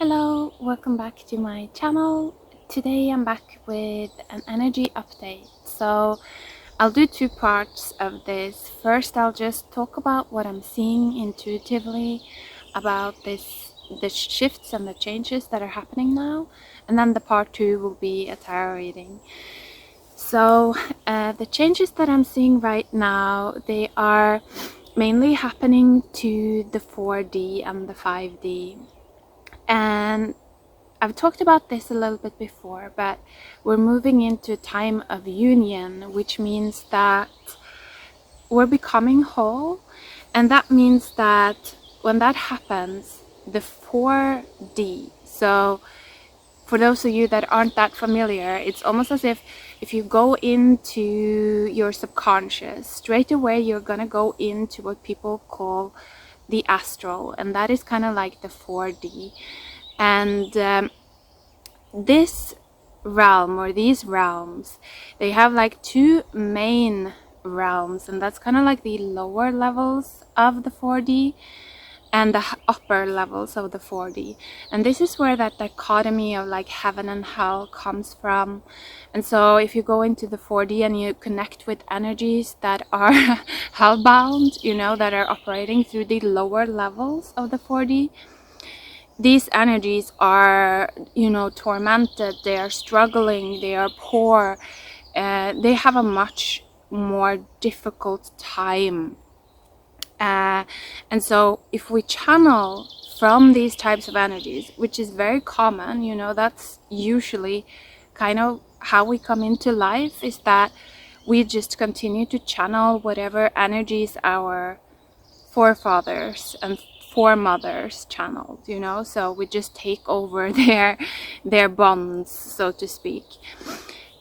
Hello, welcome back to my channel. Today I'm back with an energy update. So I'll do two parts of this. First, I'll just talk about what I'm seeing intuitively about the shifts and the changes that are happening now. And then the part two will be a tarot reading. So the changes that I'm seeing right now, they are mainly happening to the 4D and the 5D. And I've talked about this a little bit before, but we're moving into a time of union, which means that we're becoming whole. And that means that when that happens, the 4D, so for those of you that aren't that familiar, it's almost as if you go into your subconscious, straight away you're gonna go into what people call the astral, and that is kind of like the 4D. And this realm, or these realms, they have like two main realms, and that's kind of like the lower levels of the 4D and the upper levels of the 4D. And this is where that dichotomy of like heaven and hell comes from. And so if you go into the 4D and you connect with energies that are hellbound, you know, that are operating through the lower levels of the 4D, these energies are, you know, tormented, they are struggling, they are poor, they have a much more difficult time. And so if we channel from these types of energies, which is very common, you know, that's usually kind of how we come into life, is that we just continue to channel whatever energies our forefathers and foremothers channeled, you know, so we just take over their bonds, so to speak.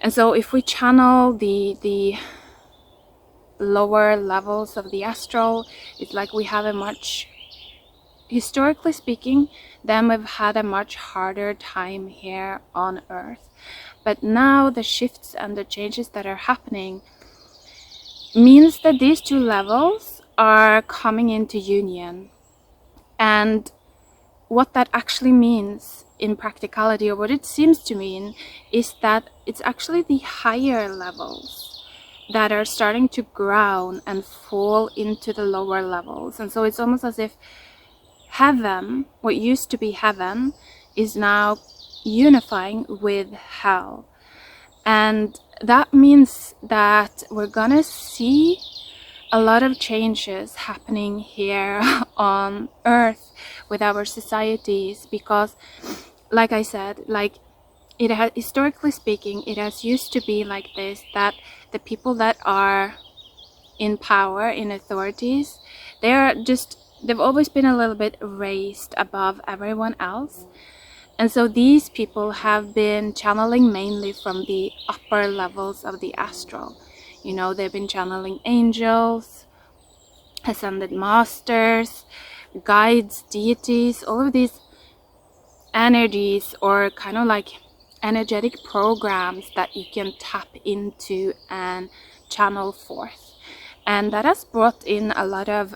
And so if we channel the lower levels of the astral, it's like we have a much, historically speaking, then we've had a much harder time here on earth. But now the shifts and the changes that are happening means that these two levels are coming into union. And what that actually means in practicality, or what it seems to mean, is that it's actually the higher levels that are starting to ground and fall into the lower levels. And so it's almost as if heaven, what used to be heaven, is now unifying with hell. And that means that we're gonna see a lot of changes happening here on earth with our societies, because like I said, like it has, historically speaking, it has used to be like this, that the people that are in power, in authorities, they've always been a little bit raised above everyone else. And so these people have been channeling mainly from the upper levels of the astral. You know, they've been channeling angels, ascended masters, guides, deities, all of these energies, or kind of like energetic programs that you can tap into and channel forth. And that has brought in a lot of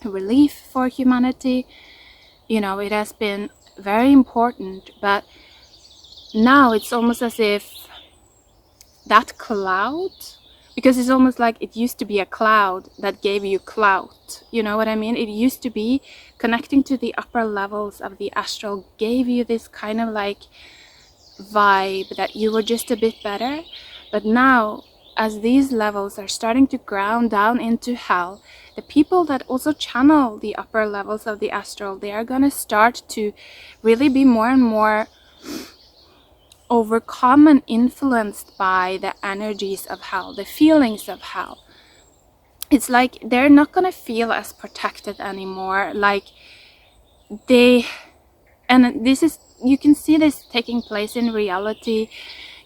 relief for humanity. You know, it has been very important, but now it's almost as if that cloud, because it's almost like it used to be a cloud that gave you clout, you know what I mean? It used to be connecting to the upper levels of the astral, gave you this kind of like vibe that you were just a bit better. But now, as these levels are starting to ground down into hell, the people that also channel the upper levels of the astral, they are going to start to really be more and more overcome and influenced by the energies of hell, the feelings of hell. It's like they're not going to feel as protected anymore. Like and this is, you can see this taking place in reality.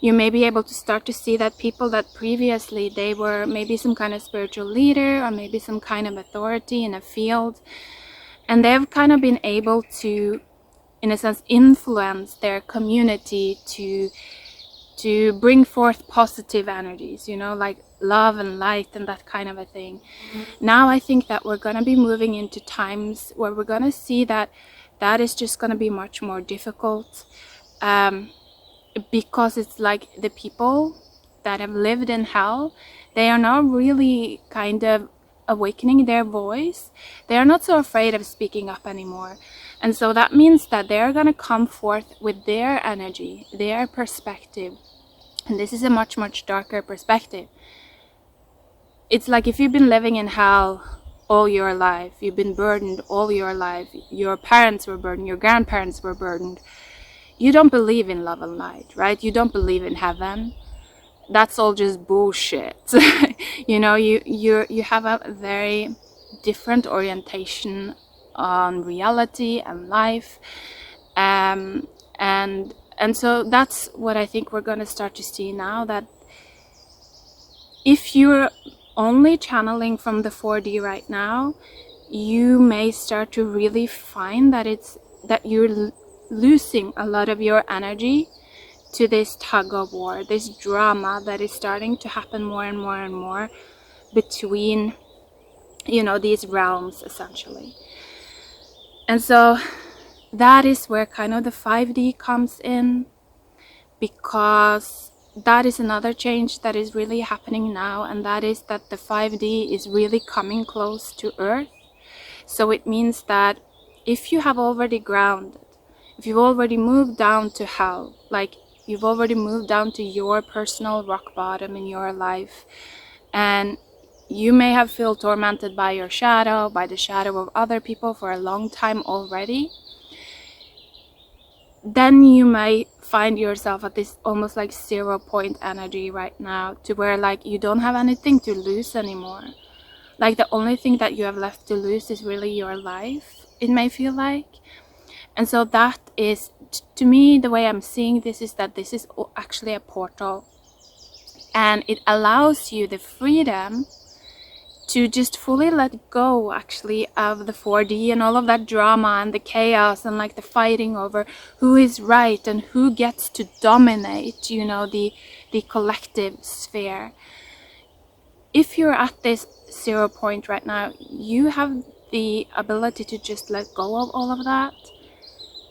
You may be able to start to see that people that previously they were maybe some kind of spiritual leader, or maybe some kind of authority in a field, and they've kind of been able to, in a sense, influence their community to bring forth positive energies, you know, like love and light and that kind of a thing. Now I think that we're going to be moving into times where we're going to see that that is just going to be much more difficult, because it's like the people that have lived in hell, they are now really kind of awakening their voice. They are not so afraid of speaking up anymore. And so that means that they're going to come forth with their energy, their perspective. And this is a much, much darker perspective. It's like if you've been living in hell all your life, you've been burdened all your life, your parents were burdened, your grandparents were burdened, you don't believe in love and light, right? You don't believe in heaven. That's all just bullshit. You know, you have a very different orientation on reality and life, and so that's what I think we're going to start to see now, that if you're only channeling from the 4D right now, you may start to really find that you're losing a lot of your energy to this tug of war, this drama that is starting to happen more and more and more between, you know, these realms essentially. And so that is where kind of the 5D comes in, because that is another change that is really happening now, and that is that the 5D is really coming close to Earth. So it means that if you have already grounded, if you've already moved down to hell, like you've already moved down to your personal rock bottom in your life, and you may have felt tormented by your shadow, by the shadow of other people for a long time already, then you may find yourself at this almost like 0 point energy right now, to where like you don't have anything to lose anymore. Like the only thing that you have left to lose is really your life, it may feel like. And so that is, to me, the way I'm seeing this is that this is actually a portal, and it allows you the freedom to just fully let go actually of the 4D and all of that drama and the chaos and like the fighting over who is right and who gets to dominate, you know, the collective sphere. If you're at this 0 point right now, you have the ability to just let go of all of that.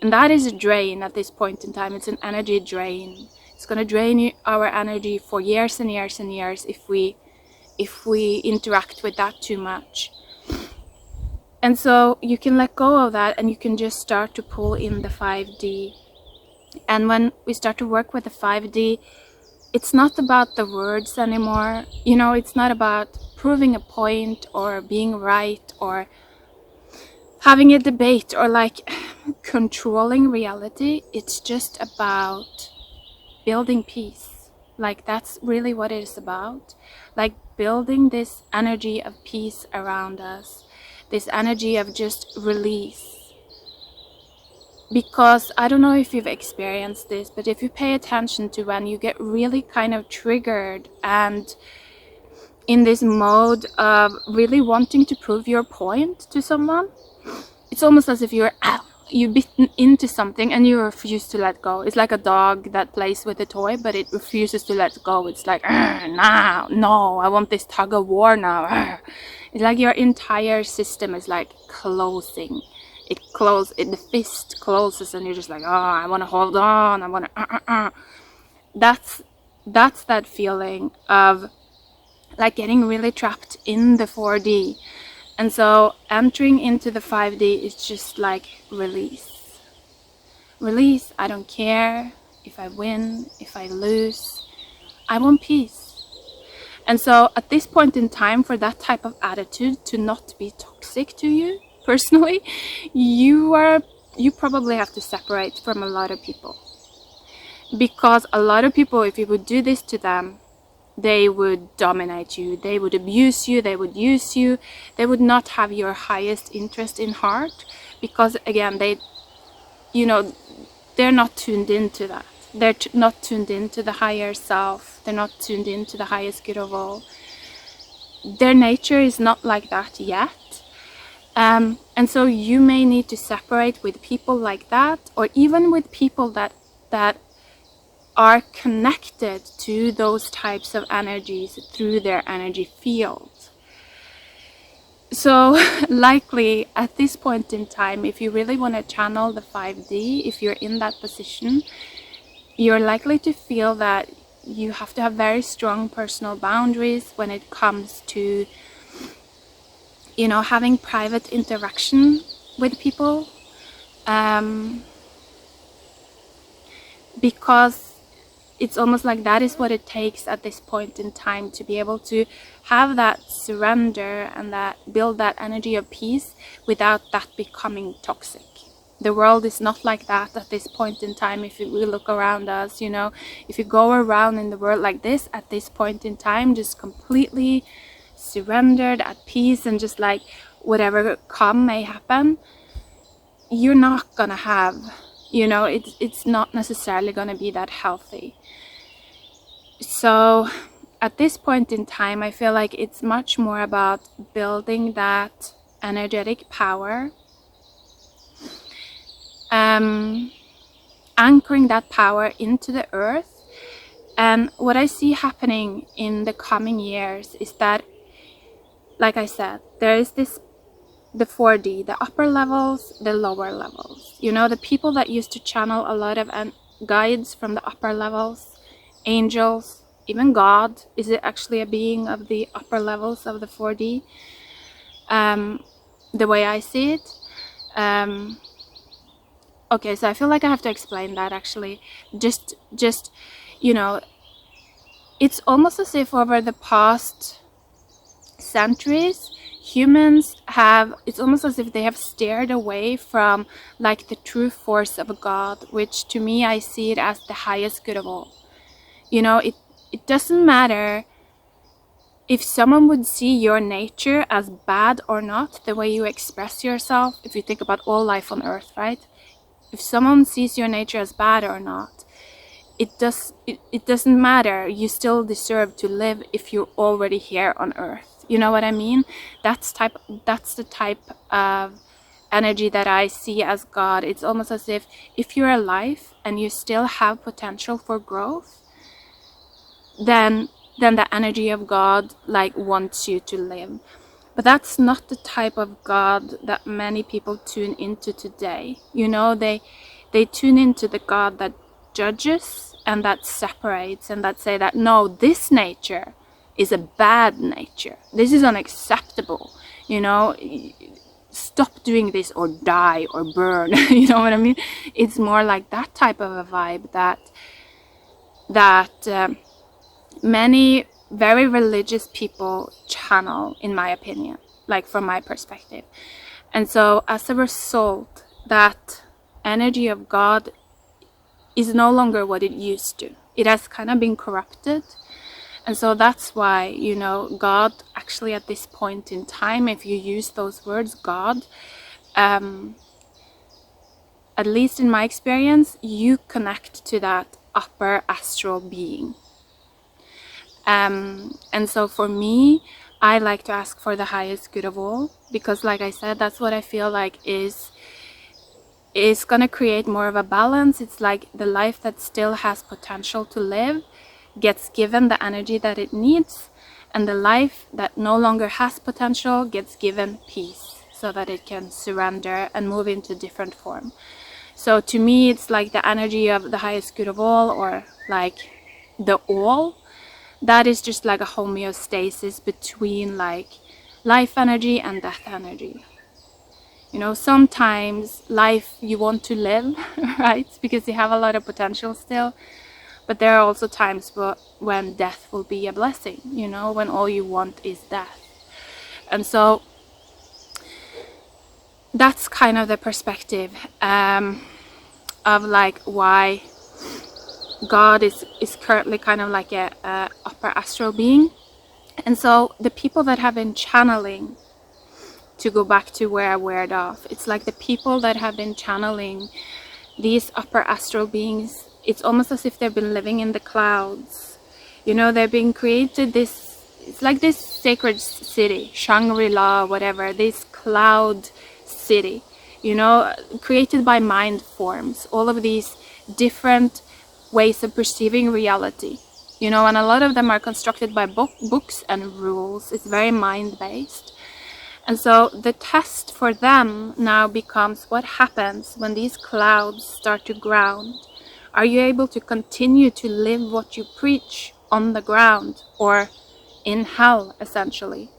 And that is a drain at this point in time. It's an energy drain. It's going to drain our energy for years and years and years if we interact with that too much. And so you can let go of that, and you can just start to pull in the 5D. And when we start to work with the 5D, it's not about the words anymore. You know, it's not about proving a point or being right or having a debate or like controlling reality. It's just about building peace. Like that's really what it is about. Like building this energy of peace around us, this energy of just release. Because I don't know if you've experienced this, but if you pay attention to when you get really kind of triggered and in this mode of really wanting to prove your point to someone, it's almost as if you're bitten into something and you refuse to let go. It's like a dog that plays with a toy, but it refuses to let go. It's like, nah, no, I want this tug of war now. It's like your entire system is like closing. The fist closes and you're just like, oh, I want to hold on. I want to, That's that feeling of like getting really trapped in the 4D. And so entering into the 5D is just like release. Release. I don't care if I win, if I lose. I want peace. And so at this point in time, for that type of attitude to not be toxic to you personally, you probably have to separate from a lot of people. Because a lot of people, if you would do this to them, they would dominate you, they would abuse you, they would use you, they would not have your highest interest in heart, because again, they're not tuned into that. They're not tuned into the higher self. They're not tuned into the highest good of all. Their nature is not like that yet. And so you may need to separate with people like that, or even with people that are connected to those types of energies through their energy field. So likely at this point in time, if you really want to channel the 5D, if you're in that position, you're likely to feel that you have to have very strong personal boundaries when it comes to, you know, having private interaction with people, because it's almost like that is what it takes at this point in time to be able to have that surrender and that build that energy of peace without that becoming toxic. The world is not like that at this point in time. If we look around us, you know, if you go around in the world like this at this point in time, just completely surrendered, at peace, and just like whatever come may happen, you're not gonna have, you know, it's not necessarily gonna be that healthy. So at this point in time, I feel like it's much more about building that energetic power, anchoring that power into the earth. And what I see happening in the coming years is that, like I said, there is this, the 4D, the upper levels, the lower levels. You know, the people that used to channel a lot of guides from the upper levels, angels, even God is it actually a being of the upper levels of the 4D, the way I see it. Okay, so I feel like I have to explain that actually. Just you know, it's almost as if over the past centuries, humans have, it's almost as if they have steered away from like the true force of God, which to me, I see it as the highest good of all. You know, it doesn't matter if someone would see your nature as bad or not, the way you express yourself. If you think about all life on earth, right? If someone sees your nature as bad or not, it doesn't matter. You still deserve to live if you're already here on earth. You know what I mean? That's the type of energy that I see as God. It's almost as if you're alive and you still have potential for growth, then the energy of God like wants you to live. But that's not the type of God that many people tune into today. You know, they tune into the God that judges and that separates and that say that no, this nature is a bad nature. This is unacceptable. You know, stop doing this or die or burn. You know what I mean? It's more like that type of a vibe that many very religious people channel, in my opinion, like from my perspective. And so as a result, that energy of God is no longer what it used to. It has kind of been corrupted. And so that's why, you know, God actually at this point in time, if you use those words, God, at least in my experience, you connect to that upper astral being. And so for me, I like to ask for the highest good of all, because like I said, that's what I feel like is gonna create more of a balance. It's like the life that still has potential to live gets given the energy that it needs, and the life that no longer has potential gets given peace so that it can surrender and move into different form. So to me, it's like the energy of the highest good of all, or like the all. That is just like a homeostasis between like life energy and death energy. You know, sometimes life you want to live, right? Because you have a lot of potential still. But there are also times when death will be a blessing, you know, when all you want is death. And so that's kind of the perspective of like why God is currently kind of like a upper astral being. And so the people that have been channeling, to go back to where I weared off, it's like the people that have been channeling these upper astral beings, it's almost as if they've been living in the clouds. You know, they've been created this, it's like this sacred city, Shangri-La, whatever, this cloud city, you know, created by mind forms, all of these different ways of perceiving reality, you know, and a lot of them are constructed by books and rules. It's very mind-based. And so the test for them now becomes what happens when these clouds start to ground. Are you able to continue to live what you preach on the ground, or in hell, essentially?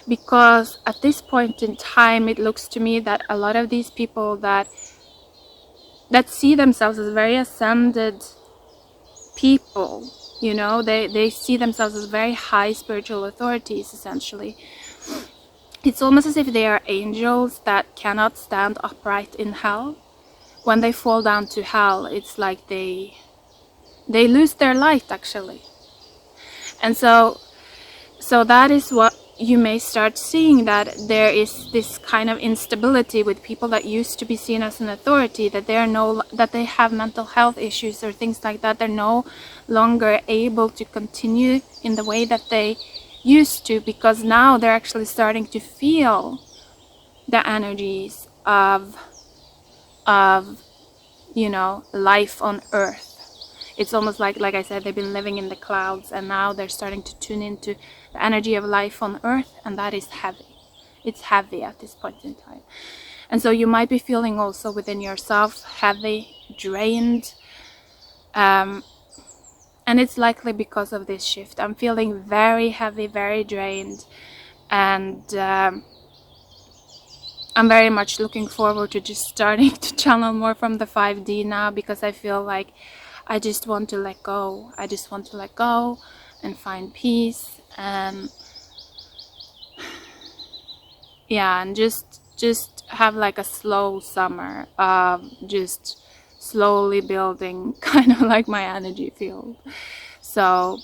Because at this point in time, it looks to me that a lot of these people that see themselves as very ascended people, you know, they see themselves as very high spiritual authorities, essentially. It's almost as if they are angels that cannot stand upright in hell. When they fall down to hell, it's like they lose their light, actually. And so that is what you may start seeing, that there is this kind of instability with people that used to be seen as an authority, that they have mental health issues or things like that. They're no longer able to continue in the way that they used to, because now they're actually starting to feel the energies of you know, life on earth. It's almost like I said, they've been living in the clouds, and now they're starting to tune into the energy of life on earth, and that is heavy. It's heavy at this point in time. And so you might be feeling also within yourself heavy, drained, and it's likely because of this shift. I'm feeling very heavy, very drained, and I'm very much looking forward to just starting to channel more from the 5D now, because I feel like I just want to let go. I just want to let go and find peace, and yeah, and just have like a slow summer of just slowly building kind of like my energy field. So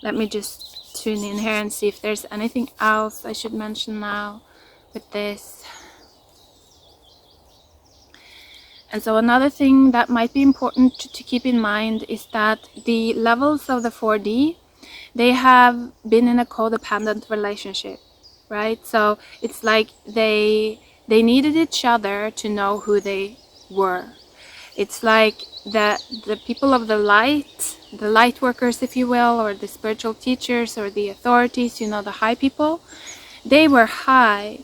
let me just tune in here and see if there's anything else I should mention now with this. And so another thing that might be important to keep in mind is that the levels of the 4D, they have been in a codependent relationship, right? So it's like they needed each other to know who they were. It's like the people of the light workers, if you will, or the spiritual teachers or the authorities, you know, the high people, they were high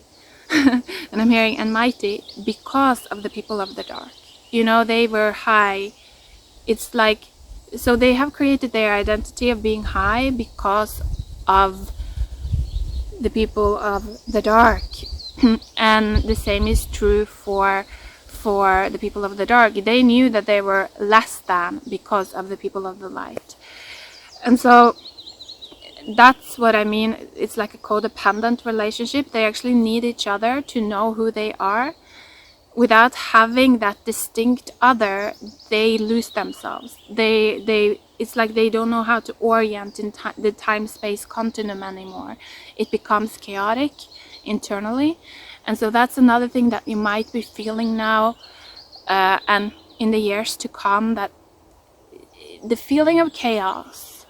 and I'm hearing and mighty because of the people of the dark. You know, they were high. It's like, so they have created their identity of being high because of the people of the dark. And the same is true for the people of the dark. They knew that they were less than because of the people of the light. And so that's what I mean. It's like a codependent relationship. They actually need each other to know who they are. Without having that distinct other, they lose themselves. It's like they don't know how to orient in the time-space continuum anymore. It becomes chaotic internally. And so that's another thing that you might be feeling now and in the years to come, that the feeling of chaos,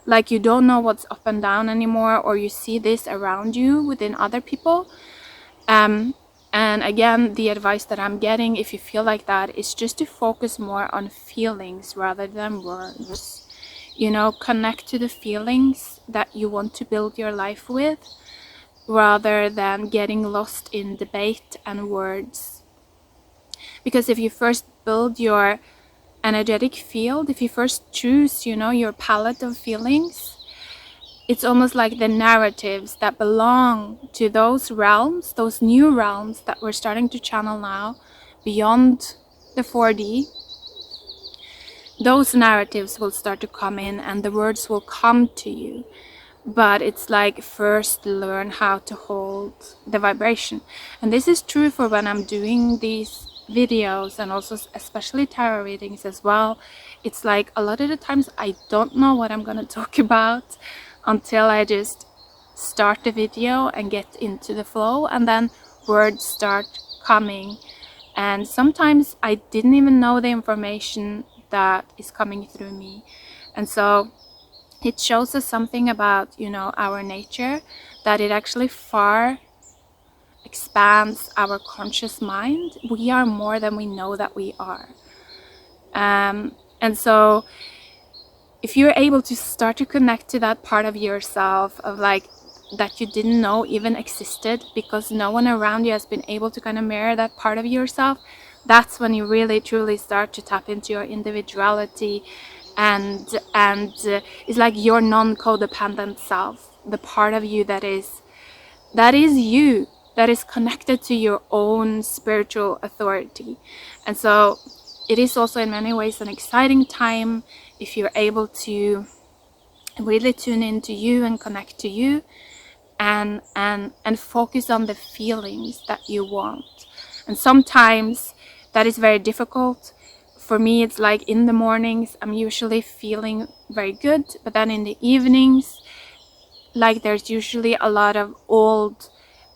like you don't know what's up and down anymore, or you see this around you within other people. And again, the advice that I'm getting, if you feel like that, is just to focus more on feelings rather than words. You know, connect to the feelings that you want to build your life with, rather than getting lost in debate and words. Because if you first build your energetic field, if you first choose, you know, your palette of feelings, it's almost like the narratives that belong to those realms, those new realms that we're starting to channel now, beyond the 4D. Those narratives will start to come in and the words will come to you. But it's like, first learn how to hold the vibration. And this is true for when I'm doing these videos, and also especially tarot readings as well. It's like a lot of the times I don't know what I'm going to talk about until I just start the video and get into the flow, and then words start coming. And sometimes I didn't even know the information that is coming through me. And so it shows us something about, you know, our nature, that it actually far expands our conscious mind. We are more than we know that we are. And so if you're able to start to connect to that part of yourself, of like that you didn't know even existed, because no one around you has been able to kind of mirror that part of yourself, that's when you really truly start to tap into your individuality, and it's like your non-codependent self, the part of you that is you, that is connected to your own spiritual authority. And so it is also in many ways an exciting time if you're able to really tune into you and connect to you, and focus on the feelings that you want. And sometimes that is very difficult. For me, it's like in the mornings I'm usually feeling very good, but then in the evenings, like there's usually a lot of old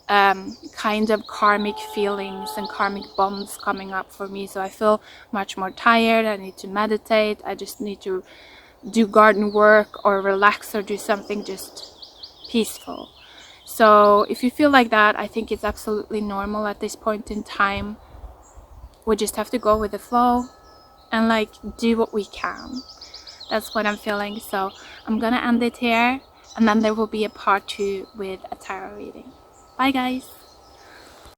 kind of karmic feelings and karmic bonds coming up for me. So I feel much more tired. I need to meditate. I just need to do garden work or relax or do something just peaceful. So if you feel like that, I think it's absolutely normal at this point in time. We just have to go with the flow and like do what we can. That's what I'm feeling. So I'm gonna end it here, and then there will be a part 2 with a tarot reading. Bye guys.